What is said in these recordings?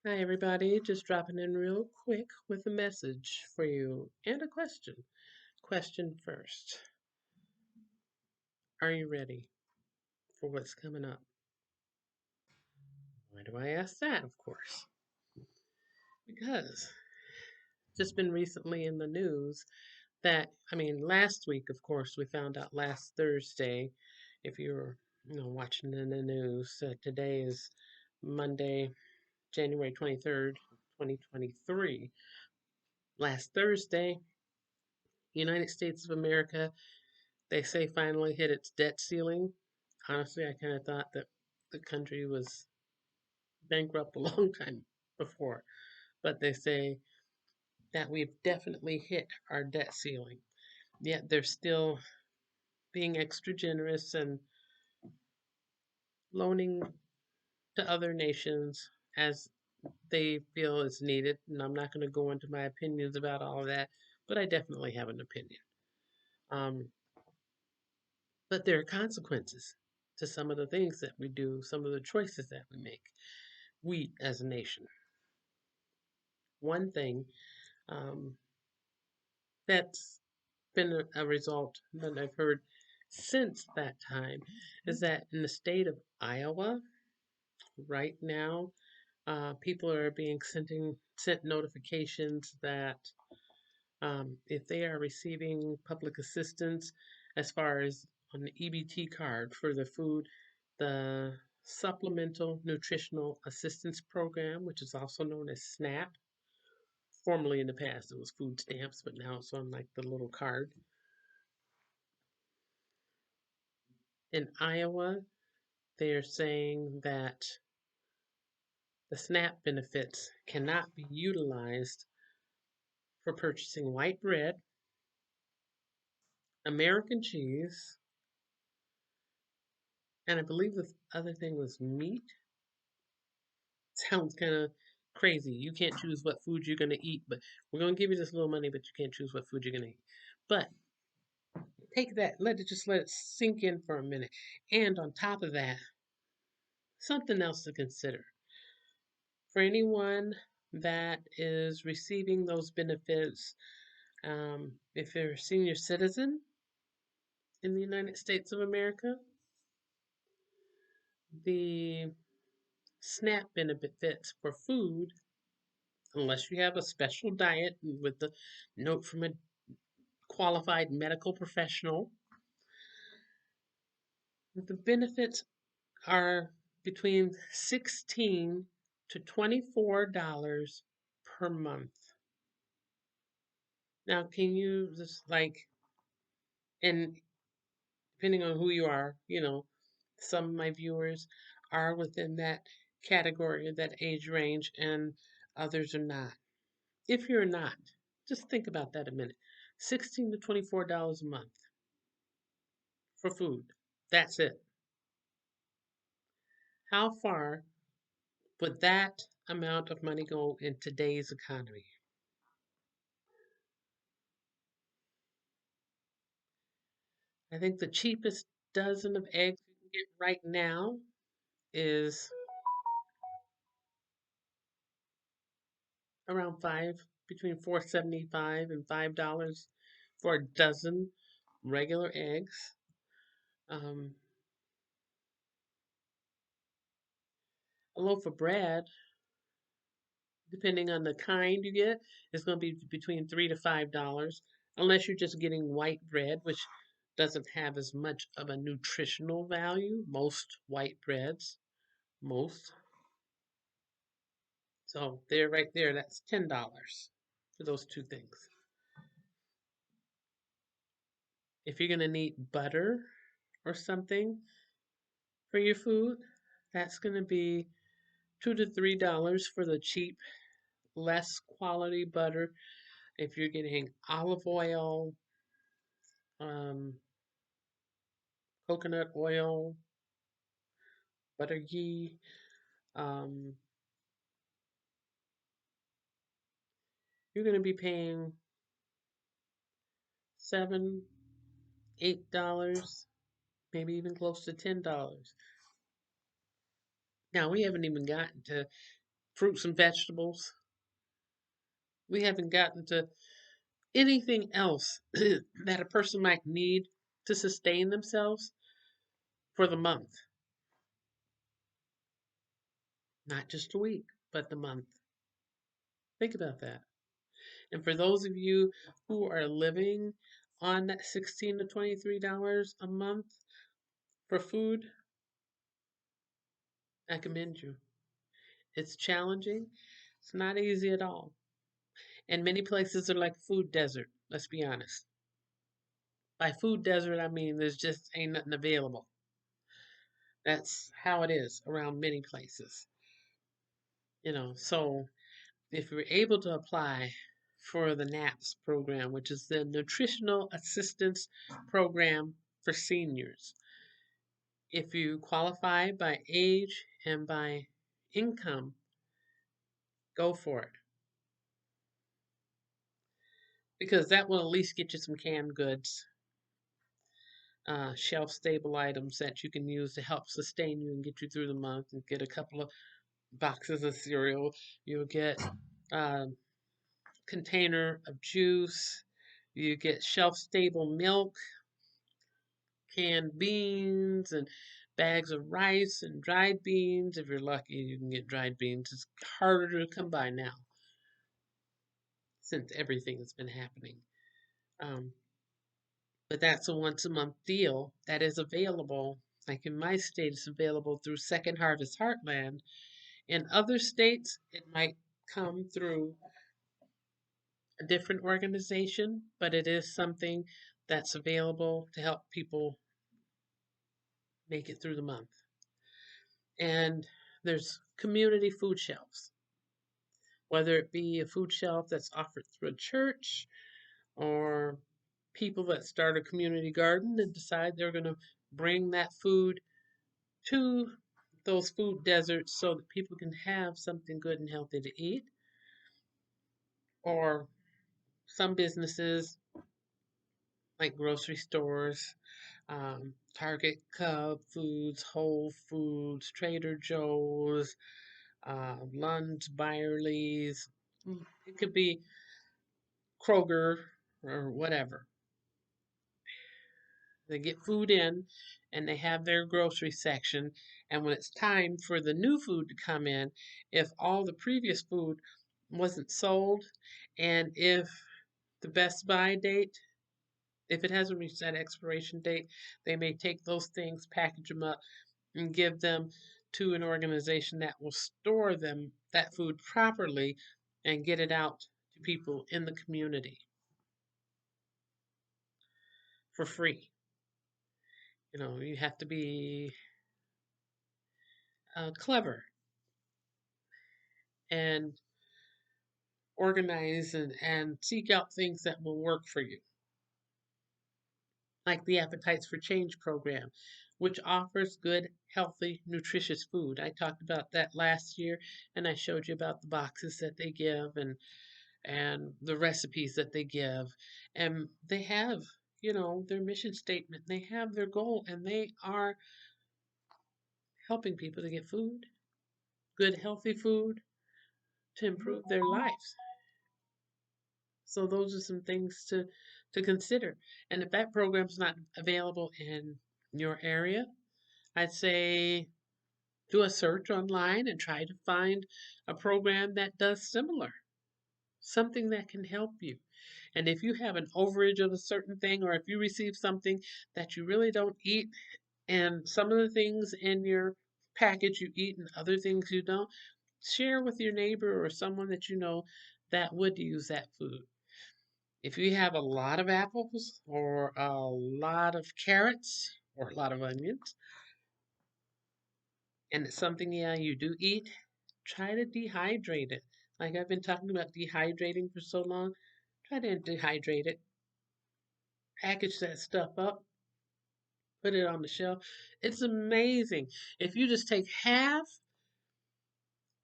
Hi, everybody. Just dropping in real quick with a message for you and a question. Question first. Are you ready for what's coming up? Why do I ask that, of course? Because just been recently in the news that, last week, of course, we found out last Thursday, if you were, watching in the news, today is Monday, January 23rd, 2023. Last Thursday, United States of America, they say finally hit its debt ceiling. Honestly, I kind of thought that the country was bankrupt a long time before, but they say that we've definitely hit our debt ceiling. Yet they're still being extra generous and loaning to other nations as they feel is needed. And I'm not going to go into my opinions about all of that, but I definitely have an opinion. Um, but there are consequences to some of the things that we do, some of the choices that we make. We as a nation. One thing um, that's been a result that I've heard since that time is that in the state of Iowa, right now, people are being sent notifications that if they are receiving public assistance as far as on the EBT card for the food, the Supplemental Nutritional Assistance Program, which is also known as SNAP. Formerly in the past, it was food stamps, but now it's on like the little card. In Iowa, they're saying that the SNAP benefits cannot be utilized for purchasing white bread, American cheese, and I believe the other thing was meat. Sounds kind of crazy. You can't choose what food you're going to eat, but we're going to give you this little money, but you can't choose what food you're going to eat. But take that, let it sink in for a minute. And on top of that, something else to consider. For anyone that is receiving those benefits, if you're a senior citizen in the United States of America, the SNAP benefits for food, unless you have a special diet with the note from a qualified medical professional, the benefits are between $16 to $24 per month. Now, can you just and depending on who you are, some of my viewers are within that category, that age range, and others are not. If you're not, just think about that a minute. $16 to $24 a month for food. That's it. How far would that amount of money go in today's economy? I think the cheapest dozen of eggs you can get right now is around between 4.75 and $5 for a dozen regular eggs. Um, a loaf of bread, depending on the kind you get, is going to be between $3 to $5, unless you're just getting white bread, which doesn't have as much of a nutritional value. Most white breads, most. So there, right there, that's $10 for those two things. If you're going to need butter or something for your food, that's going to be $2 to $3 for the cheap, less quality butter. If you're getting olive oil, um, coconut oil, butter ghee, um, you're going to be paying 7, $8, maybe even close to $10. Now we haven't even gotten to fruits and vegetables. We haven't gotten to anything else that a person might need to sustain themselves for the month. Not just a week, but the month. Think about that. And for those of you who are living on that $16 to $23 a month for food, I commend you. It's challenging. It's not easy at all. And many places are like food desert, let's be honest. By food desert, I mean there's just ain't nothing available. That's how it is around many places. So if you're able to apply for the NAPS program, which is the Nutritional Assistance Program for Seniors, if you qualify by age and by income, go for it. Because that will at least get you some canned goods, shelf stable items that you can use to help sustain you and get you through the month, and get a couple of boxes of cereal. You'll get a container of juice. You get shelf stable milk, canned beans, and bags of rice and dried beans. If you're lucky, you can get dried beans. It's harder to come by now since everything has been happening. Um, but that's a once a month deal that is available. Like in my state, it's available through Second Harvest Heartland. In other states, it might come through a different organization, but it is something that's available to help people make it through the month. And there's community food shelves, whether it be a food shelf that's offered through a church, or people that start a community garden and decide they're going to bring that food to those food deserts so that people can have something good and healthy to eat. Or some businesses like grocery stores, Target, Cub Foods, Whole Foods, Trader Joe's, Lund's, Byerly's. It could be Kroger or whatever. They get food in and they have their grocery section. And when it's time for the new food to come in, if all the previous food wasn't sold, and if the best by date, if it hasn't reached that expiration date, they may take those things, package them up, and give them to an organization that will store that food properly and get it out to people in the community for free. You have to be clever and organize and seek out things that will work for you, like the Appetites for Change program, which offers good, healthy, nutritious food. I talked about that last year, and I showed you about the boxes that they give, and the recipes that they give. And they have, their mission statement, they have their goal, and they are helping people to get food, good, healthy food to improve their lives. So those are some things to consider. And if that program's not available in your area, I'd say do a search online and try to find a program that does similar, something that can help you. And if you have an overage of a certain thing, or if you receive something that you really don't eat, and some of the things in your package you eat and other things you don't, share with your neighbor or someone that you know that would use that food. If you have a lot of apples or a lot of carrots or a lot of onions, and it's something, yeah, you do eat, try to dehydrate it. Like I've been talking about dehydrating for so long, try to dehydrate it, package that stuff up, put it on the shelf. It's amazing. If you just take half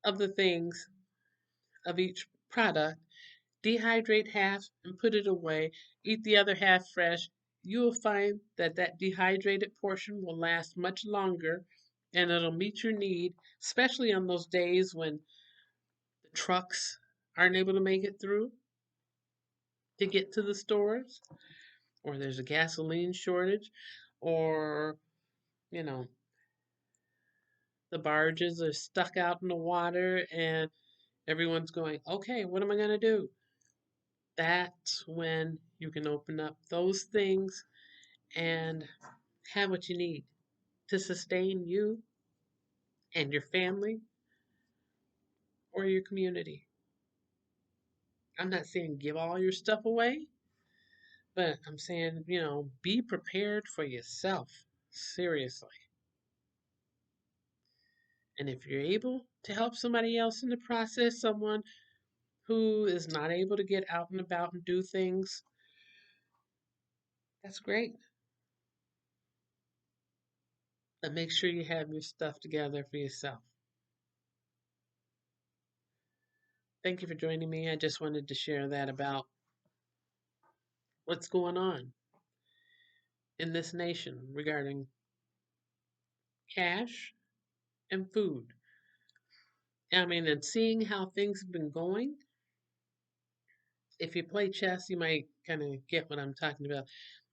of the things of each product, dehydrate half and put it away, eat the other half fresh, you will find that that dehydrated portion will last much longer, and it'll meet your need, especially on those days when trucks aren't able to make it through to get to the stores, or there's a gasoline shortage, or, you know, the barges are stuck out in the water and everyone's going, okay, what am I going to do? That's when you can open up those things and have what you need to sustain you and your family or your community. I'm not saying give all your stuff away, but I'm saying, be prepared for yourself. Seriously. And if you're able to help somebody else in the process, someone who is not able to get out and about and do things, that's great. But make sure you have your stuff together for yourself. Thank you for joining me. I just wanted to share that about what's going on in this nation regarding cash and food. I mean, and seeing how things have been going, if you play chess, you might kind of get what I'm talking about.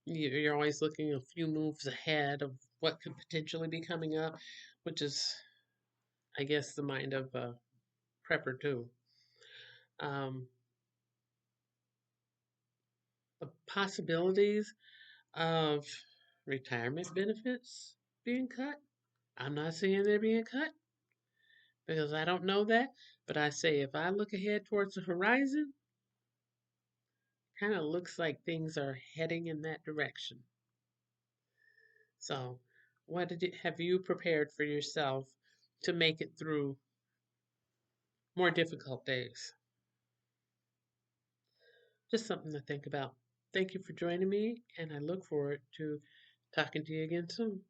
You're always looking a few moves ahead of what could potentially be coming up, which is, I guess, the mind of a prepper too. Um, the possibilities of retirement benefits being cut. I'm not saying they're being cut because I don't know that, but I say if I look ahead towards the horizon, kind of looks like things are heading in that direction. So, have you prepared for yourself to make it through more difficult days? Just something to think about. Thank you for joining me, and I look forward to talking to you again soon.